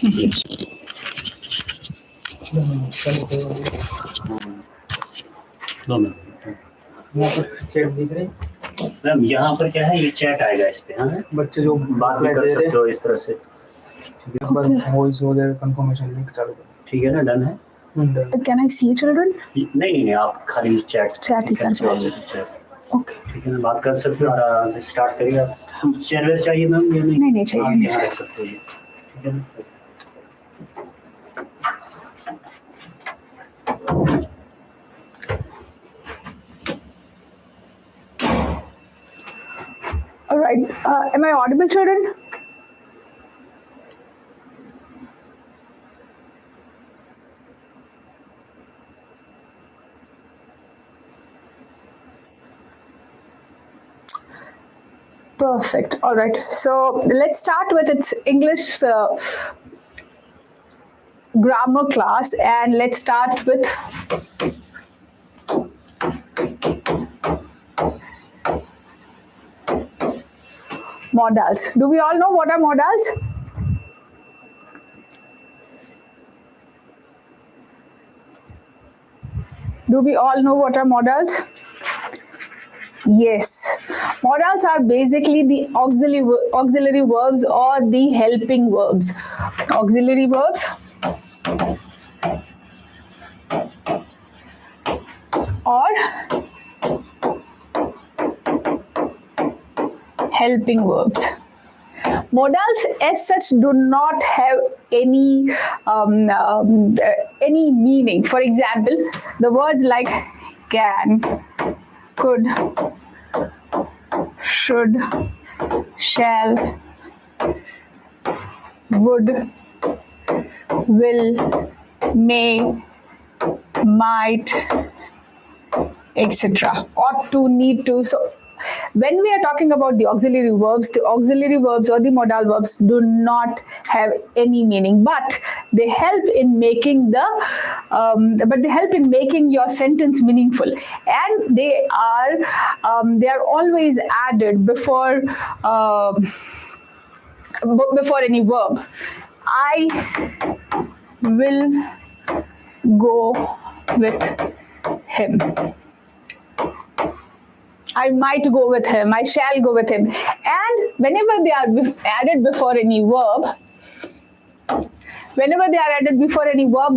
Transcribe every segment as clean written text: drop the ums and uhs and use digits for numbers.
Chat दिख रही ma'am, यहाँ पर क्या है, ये चैट आएगा इस पे। हाँ, बच्चे जो बात भी कर सकते हो इस तरह से। वॉइस वगैरह कंफर्मेशन लिंक चालू कर। ठीक है ना, डन है। Can I see children? नहीं, आप खाली चैट ही कर सकते हैं। ओके, ठीक है ना, बात कर सकते हो। और स्टार्ट करिए आप। चेयर चाहिए मैम या नहीं? नहीं चाहिए, आप यहाँ रख सकते हो ये। ठीक है ना। All right. Am I audible, children? Perfect. All right. So let's start with its English grammar class, and let's start with modals. Do we all know what are modals? Do we all know what are modals? Yes. Modals are basically the auxiliary verbs or the helping verbs. Auxiliary verbs or helping verbs. Modals as such do not have any meaning. For example, the words like can, could, should, shall, would, will, may, might, etc. ought to, need to. So when we are talking about the auxiliary verbs or the modal verbs do not have any meaning, but they help in making your sentence meaningful, and they are always added before any verb. I will go with him. I might go with him, I shall go with him. And whenever they are added before any verb,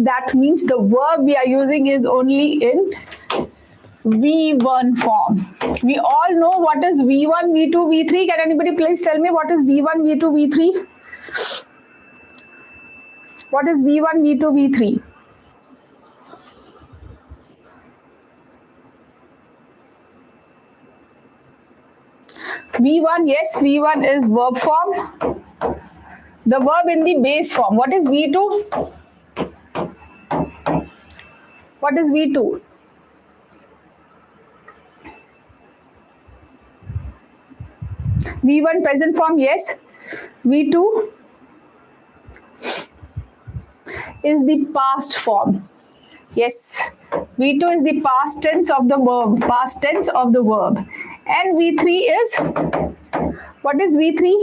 that means the verb we are using is only in V1 form. We all know what is V1, V2, V3. Can anybody please tell me what is V1, V2, V3? What is V1, V2, V3? V1, yes, V1 is verb form. The verb in the base form. What is V2? What is V2? V1 present form, yes. V2 is the past form. Yes, V2 is the past tense of the verb. And V3 is, what is V3?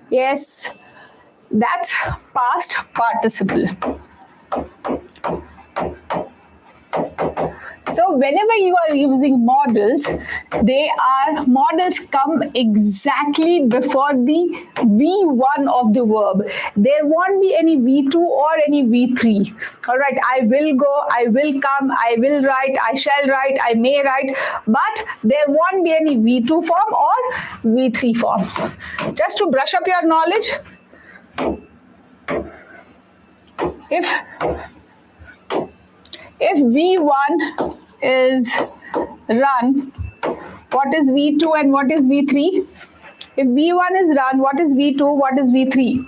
Yes, that's past participle. So whenever you are using modals, modals come exactly before the V1 of the verb. There won't be any V2 or any V3. All right, I will go, I will come, I will write, I shall write, I may write, but there won't be any V2 form or V3 form. Just to brush up your knowledge, if V1 is run, what is V2 and what is V3? If V1 is run, what is V2, what is V3?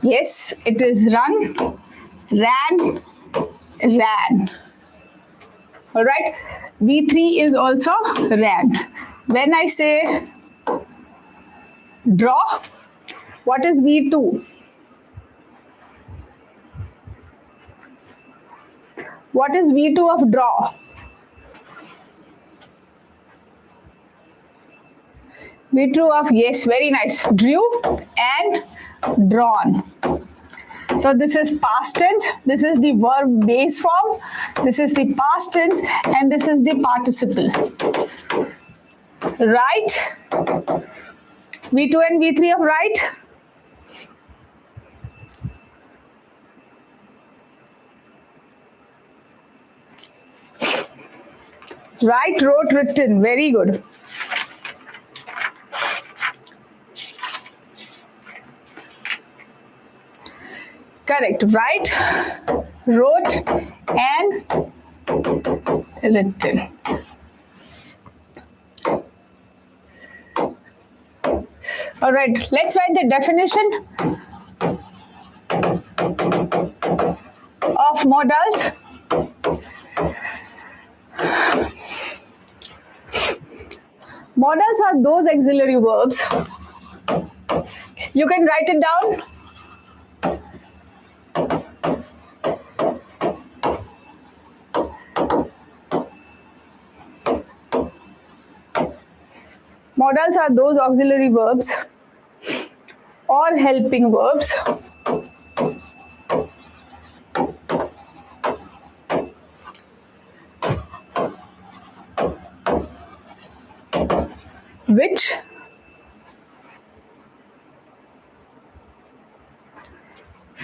Yes, it is run, ran, ran. All right. V3 is also ran. When I say draw, what is V2? What is V2 of draw? V2 of, yes, very nice. Drew and drawn. So this is past tense, this is the verb base form, this is the past tense, and this is the participle. Right? V2 and V3 of right? Write, wrote, written. Very good. Correct. Write, wrote, and written. All right. Let's write the definition of modals. Modals are those auxiliary verbs. You can write it down. Modals are those auxiliary verbs or helping verbs which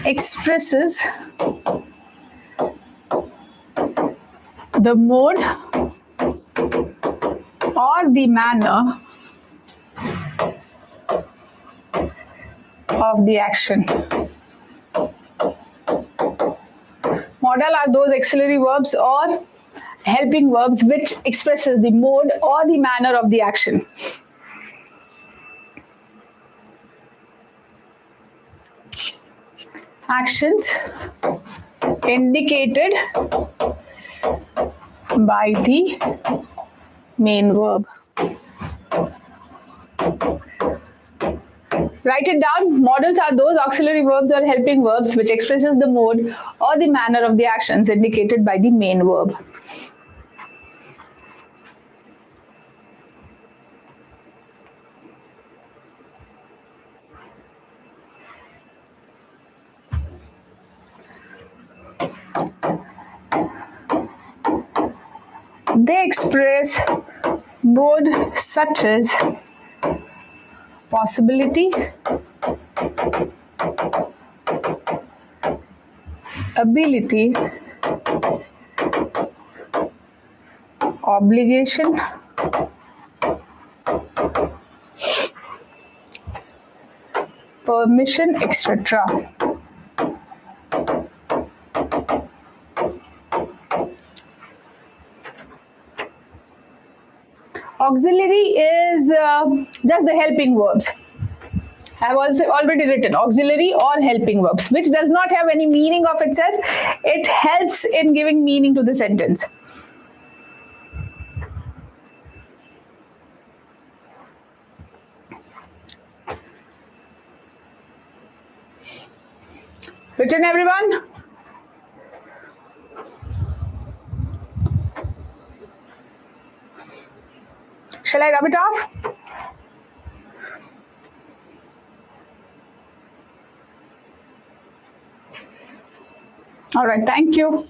expresses the mode or the manner of the action. Modal are those auxiliary verbs or helping verbs which expresses the mode or the manner of the action. Actions indicated by the main verb. Write it down. Modals are those auxiliary verbs or helping verbs which expresses the mode or the manner of the actions indicated by the main verb. They express mode such as possibility, ability, obligation, permission, etc. Auxiliary is just the helping verbs. I have also already written auxiliary or helping verbs, which does not have any meaning of itself. It helps in giving meaning to the sentence. Written, everyone? Shall I rub it off? All right, thank you.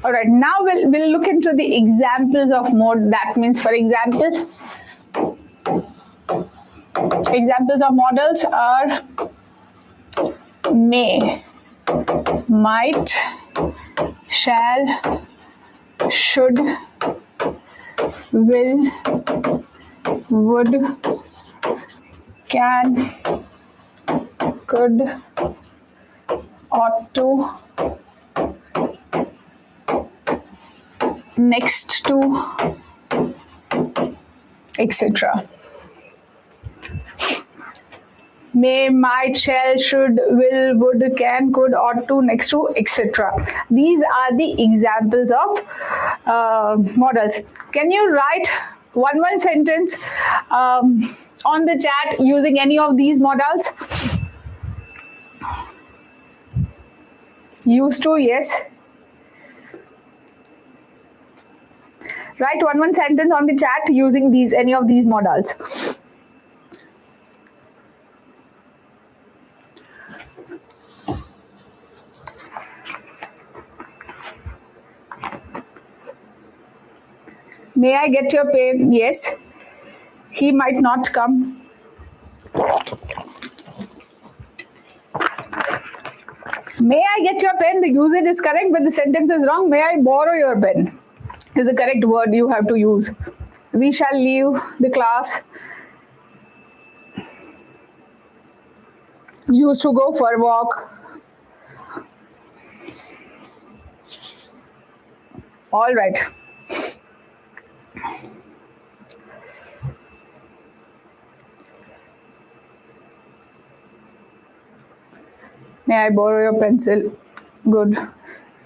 All right, now we'll look into the examples of mode. That means, for example, examples of modals are may, might, shall, should, will, would, can, could, ought to, next to, etc. May, might, shall, should, will, would, can, could, ought to, next to, etc. These are the examples of modals. Can you write one sentence on the chat using any of these modals? Used to, yes. Write one sentence on the chat using these any of these modals. May I get your pen? Yes. He might not come. May I get your pen? The usage is correct, but the sentence is wrong. May I borrow your pen? Is the correct word you have to use. We shall leave the class. Used to go for a walk. All right. May I borrow your pencil? Good.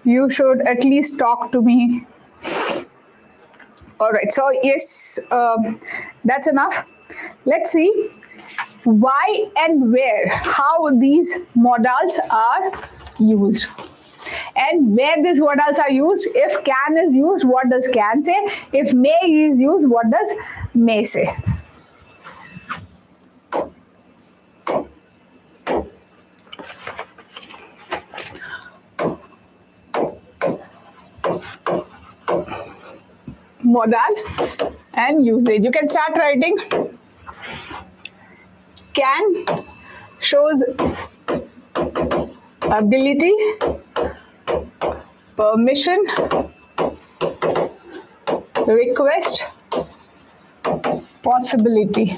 You should at least talk to me. All right. So yes, that's enough. Let's see why and where, how these modals are used. And where these modals are used, if can is used, what does can say? If may is used, what does may say? Modal and usage. You can start writing. Can shows ability, permission, request, possibility.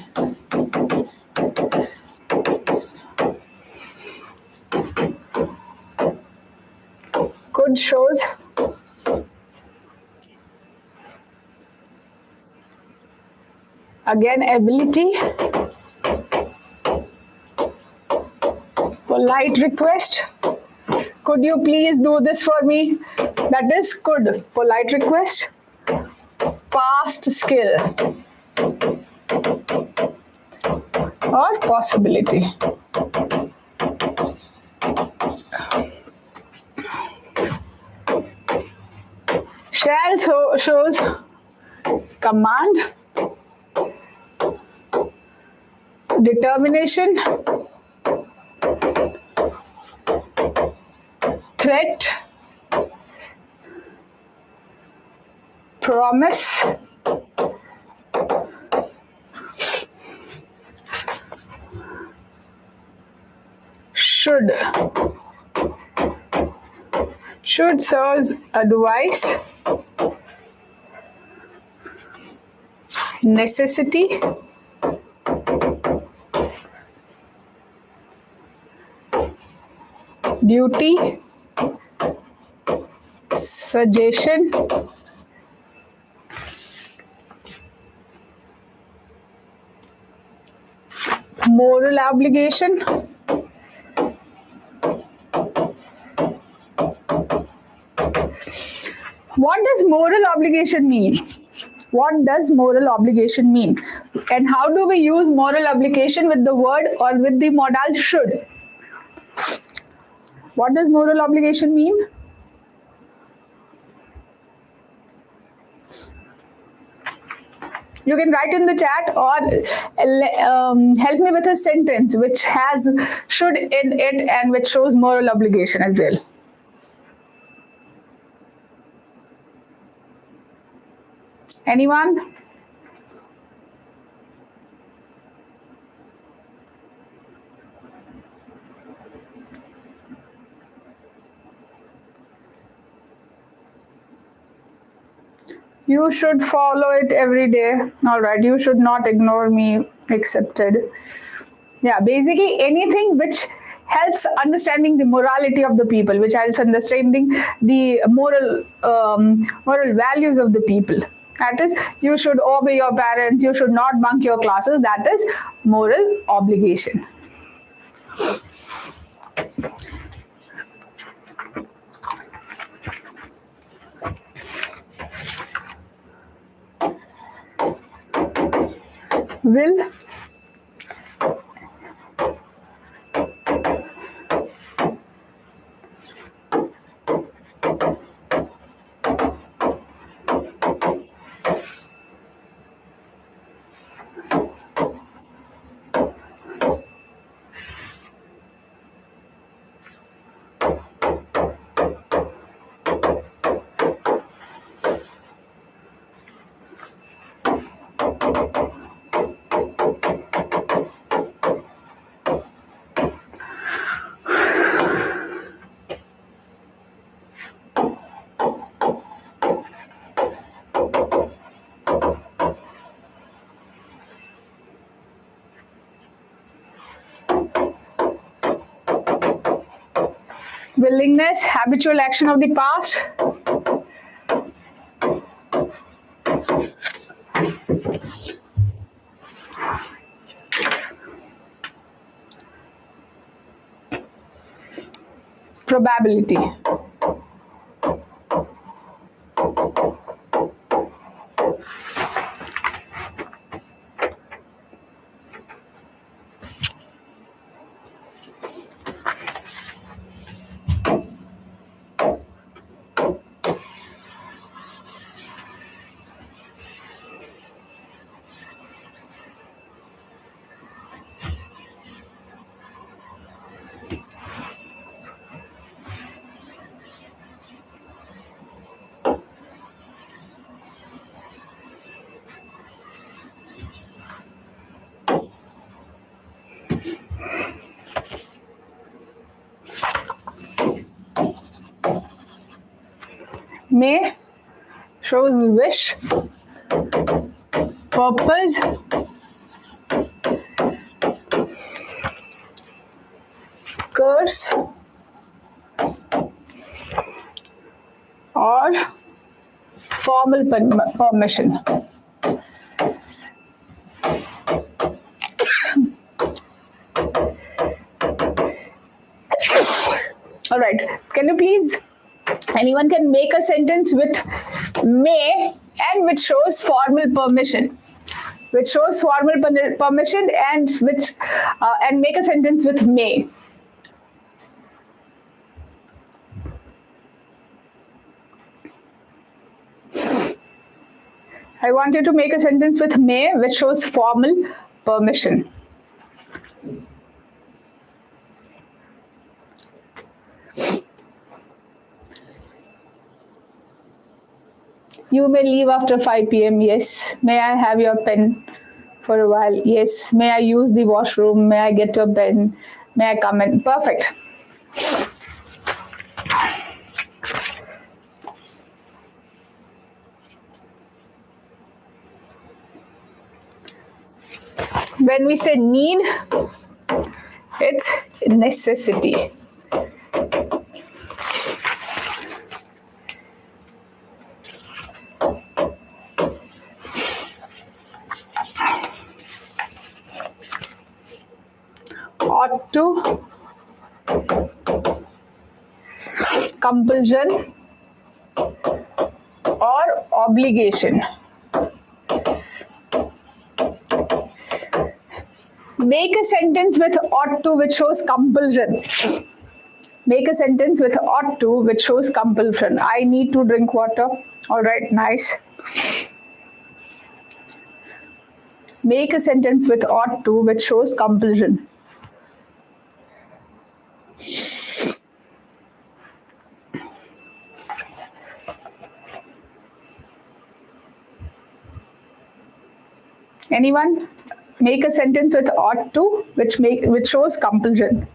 Could shows again ability, polite request. Could you please do this for me? That is could. Polite request. Past skill or possibility. Shall shows command, determination, threat, promise, should. Should serves advice, necessity, duty, suggestion, moral obligation, what does moral obligation mean? What does moral obligation mean? And how do we use moral obligation with the word or with the modal should? What does moral obligation mean? You can write in the chat or help me with a sentence which has should in it and which shows moral obligation as well. Anyone? You should follow it every day. All right. You should not ignore me. Accepted. Yeah, basically anything which helps understanding the morality of the people, which helps understanding the moral values of the people. That is, you should obey your parents, you should not bunk your classes. That is moral obligation. Will willingness, habitual action of the past. Probability. May shows wish, purpose, curse, or formal permission. All right. Can you please, anyone can make a sentence with may and which shows formal permission. Which shows formal permission and which and make a sentence with may. I want you to make a sentence with may which shows formal permission. You may leave after 5 p.m. Yes. May I have your pen for a while? Yes. May I use the washroom? May I get your pen? May I come in? Perfect. When we say need, it's necessity. Ought to, compulsion, or obligation. Make a sentence with ought to which shows compulsion. Make a sentence with ought to which shows compulsion. I need to drink water. All right, nice. Make a sentence with ought to which shows compulsion. Anyone? Make a sentence with ought to which shows compulsion.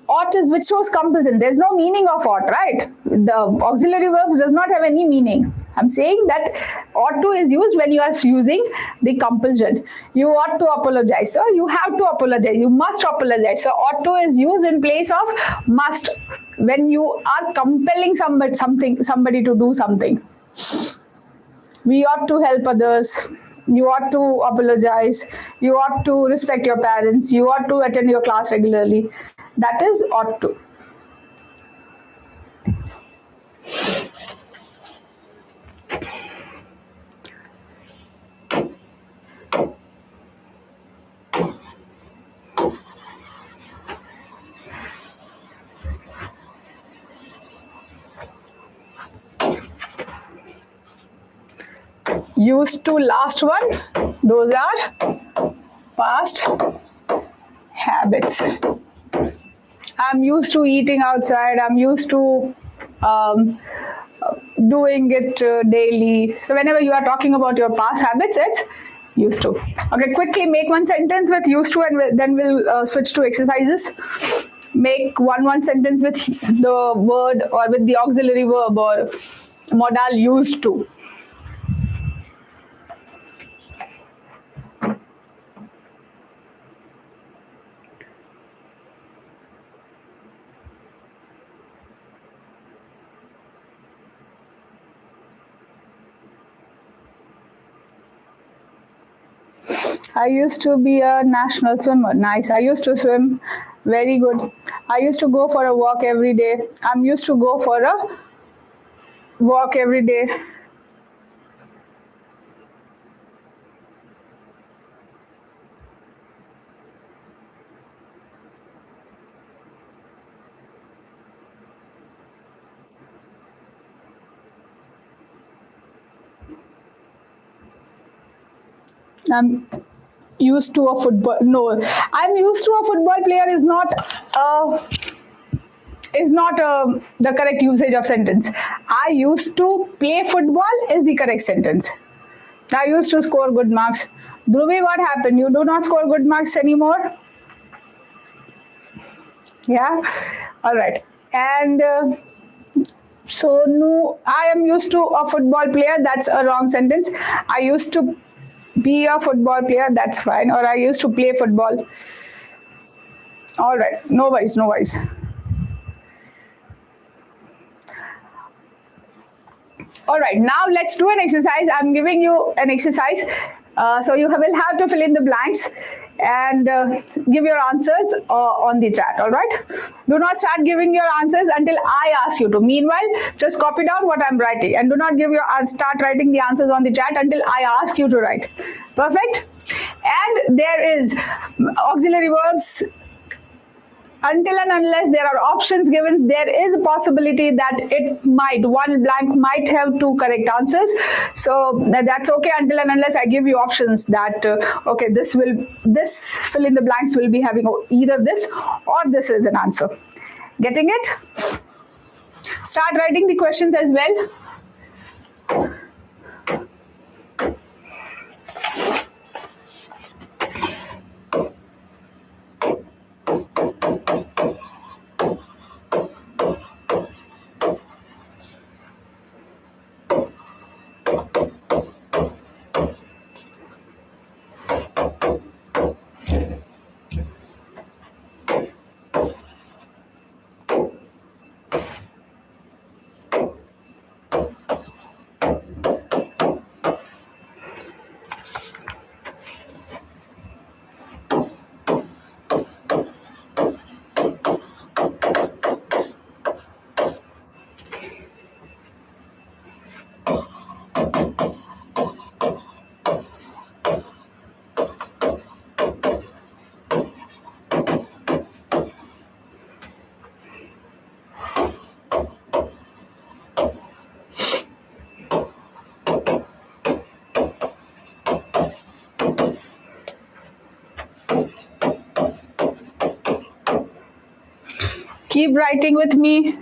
Ought is which shows compulsion. There's no meaning of ought, right? The auxiliary verbs does not have any meaning. I'm saying that ought to is used when you are using the compulsion. You ought to apologize, so you have to apologize. You must apologize. So ought to is used in place of must when you are compelling somebody to do something. We ought to help others. You ought to apologize. You ought to respect your parents. You ought to attend your class regularly. That is ought to. Used to, last one, those are past habits. I'm used to eating outside. I'm used to doing it daily. So whenever you are talking about your past habits, it's used to. Okay, quickly make one sentence with used to and then we'll switch to exercises. Make one sentence with the word or with the auxiliary verb or modal used to. I used to be a national swimmer. Nice. I used to swim. Very good. I used to go for a walk every day. I'm used to go for a walk every day. I'm used to a football. No, I'm used to a football player is not the correct usage of sentence. I used to play football is the correct sentence. I used to score good marks. Dhruvi, what happened? You do not score good marks anymore? Yeah? All right. And so, no, I am used to a football player. That's a wrong sentence. I used to be a football player. That's fine. Or I used to play football. All right. No worries. No worries. All right, now let's do an exercise. I'm giving you an exercise. So you will have to fill in the blanks and give your answers on the chat, all right? Do not start giving your answers until I ask you to. Meanwhile, just copy down what I'm writing and do not start writing the answers on the chat until I ask you to write. Perfect? And there is auxiliary verbs. Until and unless there are options given, there is a possibility that one blank might have two correct answers. So that's okay until and unless I give you options that, okay, this fill in the blanks will be having either this or this is an answer. Getting it? Start writing the questions as well. Keep writing with me.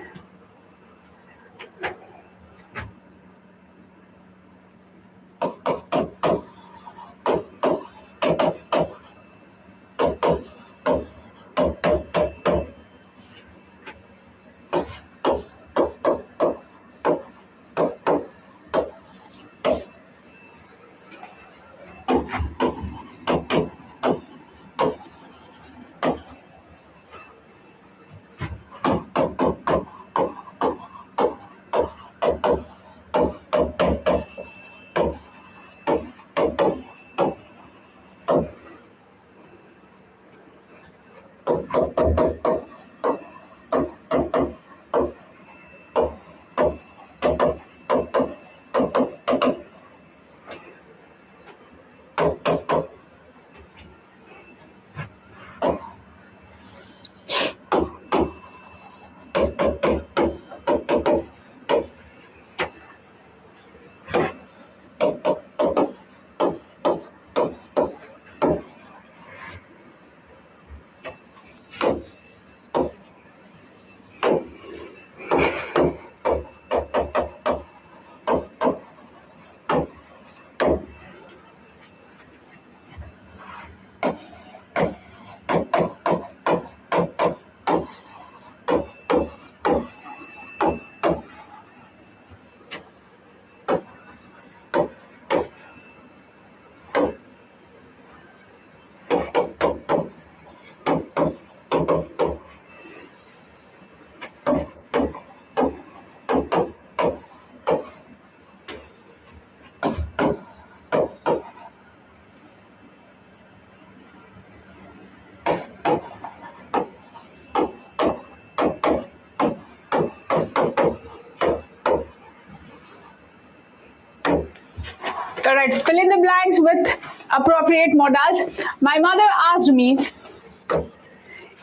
right, fill in the blanks with appropriate modals. My mother asked me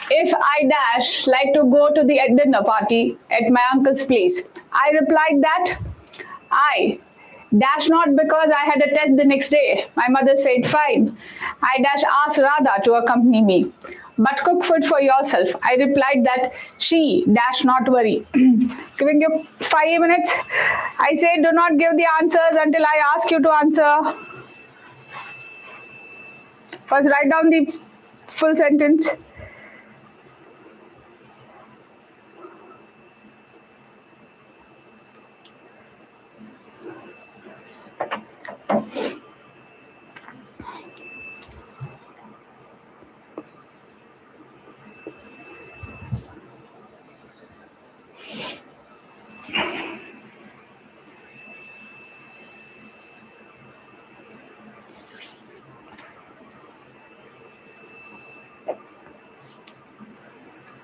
if I dash like to go to the dinner party at my uncle's place. I replied that I dash not because I had a test the next day. My mother said, fine. I dash asked Radha to accompany me. But cook food for yourself. I replied that she dash not worry. Giving you 5 minutes. I said, do not give the answers until I ask you to answer. First, write down the full sentence.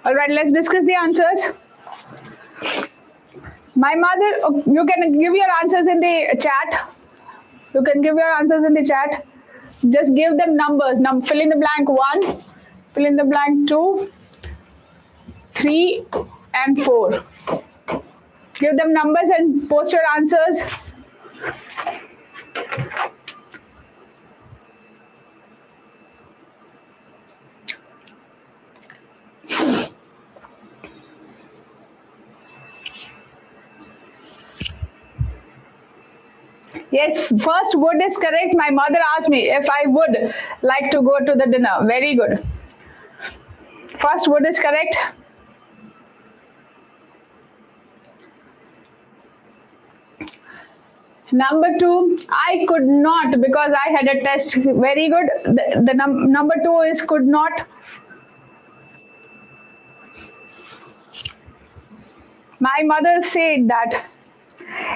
All right, let's discuss the answers. My mother, you can give your answers in the chat. You can give your answers in the chat. Just give them numbers. Fill in the blank 1, fill in the blank 2, 3, and 4. Give them numbers and post your answers. Yes, first would is correct. My mother asked me if I would like to go to the dinner. Very good. First would is correct. Number 2, I could not because I had a test. Very good. The number 2 is could not. My mother said that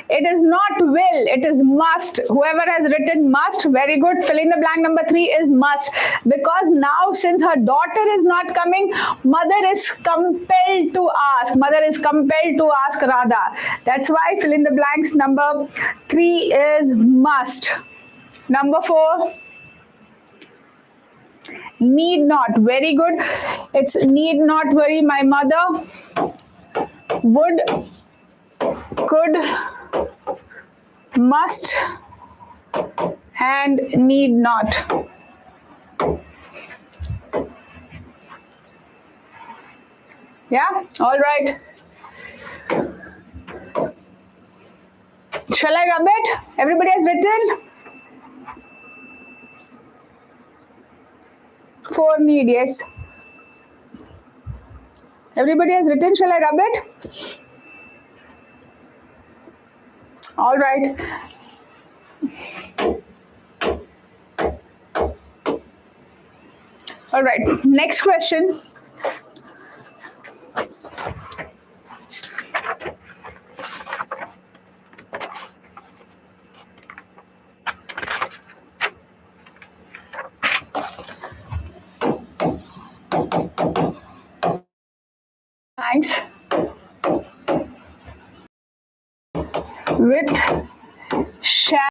it is not will, it is must. Whoever has written must, very good. Fill in the blank number 3 is must. Because now since her daughter is not coming, mother is compelled to ask. Mother is compelled to ask Radha. That's why fill in the blanks number 3 is must. Number 4, need not. Very good. It's need not worry. My mother would, could, must, and need not. Yeah, all right. Shall I rub it? Everybody has written? 4 need, yes. Everybody has written, shall I rub it? All right. All right, next question. Thanks. With